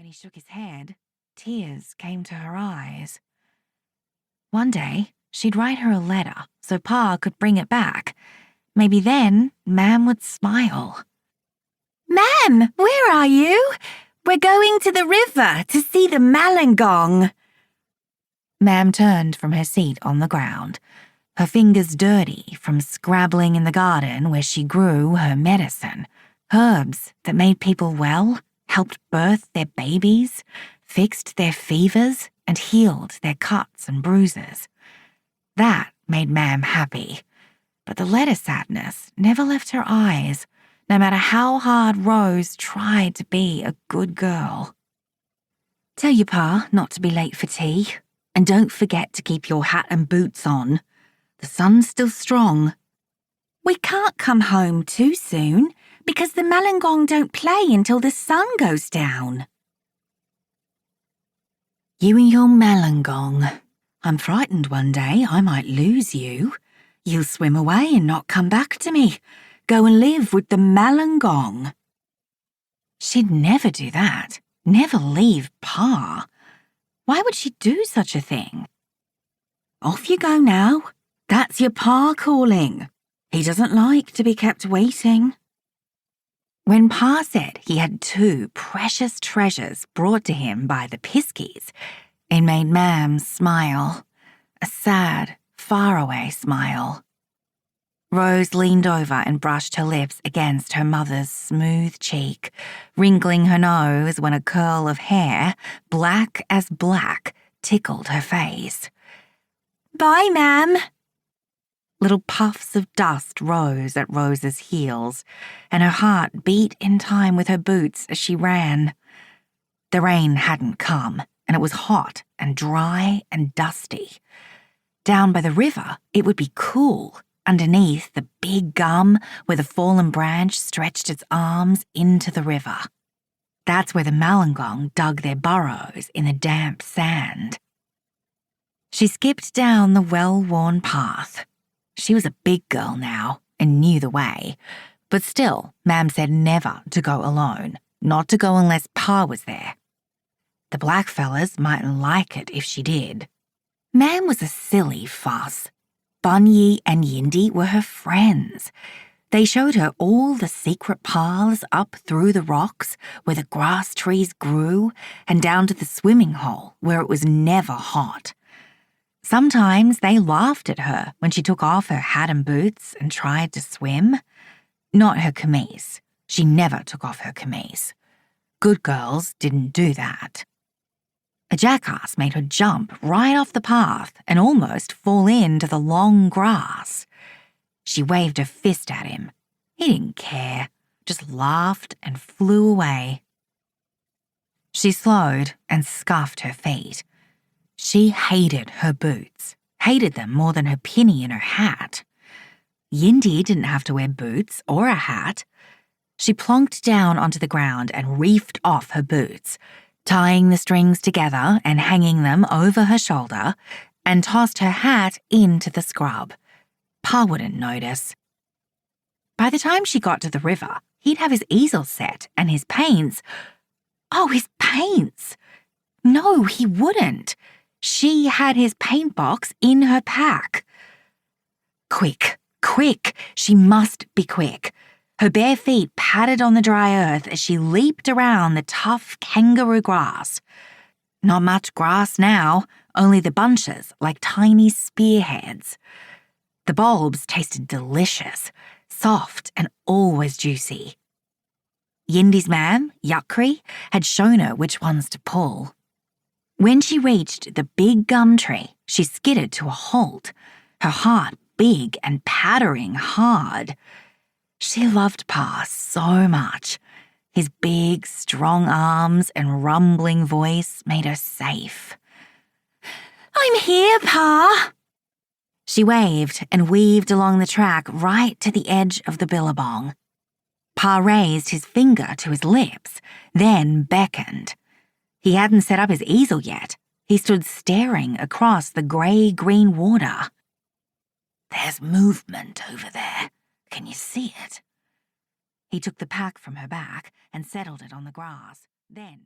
When he shook his head, tears came to her eyes. One day, she'd write her a letter so Pa could bring it back. Maybe then Mam would smile. Mam, where are you? We're going to the river to see the malangong. Mam turned from her seat on the ground, her fingers dirty from scrabbling in the garden where she grew her medicine, herbs that made people well, helped birth their babies, fixed their fevers, and healed their cuts and bruises. That made Mam happy, but the letter sadness never left her eyes, no matter how hard Rose tried to be a good girl. Tell your Pa not to be late for tea, and don't forget to keep your hat and boots on. The sun's still strong. We can't come home too soon because the malangong don't play until the sun goes down. You and your malangong. I'm frightened one day I might lose you. You'll swim away and not come back to me. Go and live with the malangong. She'd never do that. Never leave Pa. Why would she do such a thing? Off you go now. That's your Pa calling. He doesn't like to be kept waiting. When Pa said he had 2 precious treasures brought to him by the Piskies, it made Mam smile, a sad, faraway smile. Rose leaned over and brushed her lips against her mother's smooth cheek, wrinkling her nose when a curl of hair, black as black, tickled her face. Bye, Mam. Little puffs of dust rose at Rose's heels, and her heart beat in time with her boots as she ran. The rain hadn't come, and it was hot and dry and dusty. Down by the river, it would be cool, underneath the big gum where the fallen branch stretched its arms into the river. That's where the malangong dug their burrows in the damp sand. She skipped down the well-worn path. She was a big girl now and knew the way, but still, Mam said never to go alone, not to go unless Pa was there. The blackfellas mightn't like it if she did. Mam was a silly fuss. Bunyi and Yindi were her friends. They showed her all the secret paths up through the rocks where the grass trees grew and down to the swimming hole where it was never hot. Sometimes they laughed at her when she took off her hat and boots and tried to swim. Not her camise. She never took off her camise. Good girls didn't do that. A jackass made her jump right off the path and almost fall into the long grass. She waved her fist at him. He didn't care, just laughed and flew away. She slowed and scuffed her feet. She hated her boots, hated them more than her pinny and her hat. Yindi didn't have to wear boots or a hat. She plonked down onto the ground and reefed off her boots, tying the strings together and hanging them over her shoulder, and tossed her hat into the scrub. Pa wouldn't notice. By the time she got to the river, he'd have his easel set and his paints. Oh, his paints! No, he wouldn't. She had his paint box in her pack. Quick, quick, she must be quick. Her bare feet patted on the dry earth as she leaped around the tough kangaroo grass. Not much grass now, only the bunches like tiny spearheads. The bulbs tasted delicious, soft and always juicy. Yindi's mam, Yukri, had shown her which ones to pull. When she reached the big gum tree, she skidded to a halt, her heart big and pattering hard. She loved Pa so much. His big, strong arms and rumbling voice made her safe. I'm here, Pa. She waved and weaved along the track right to the edge of the billabong. Pa raised his finger to his lips, then beckoned. He hadn't set up his easel yet. He stood staring across the grey-green water. There's movement over there. Can you see it? He took the pack from her back and settled it on the grass, then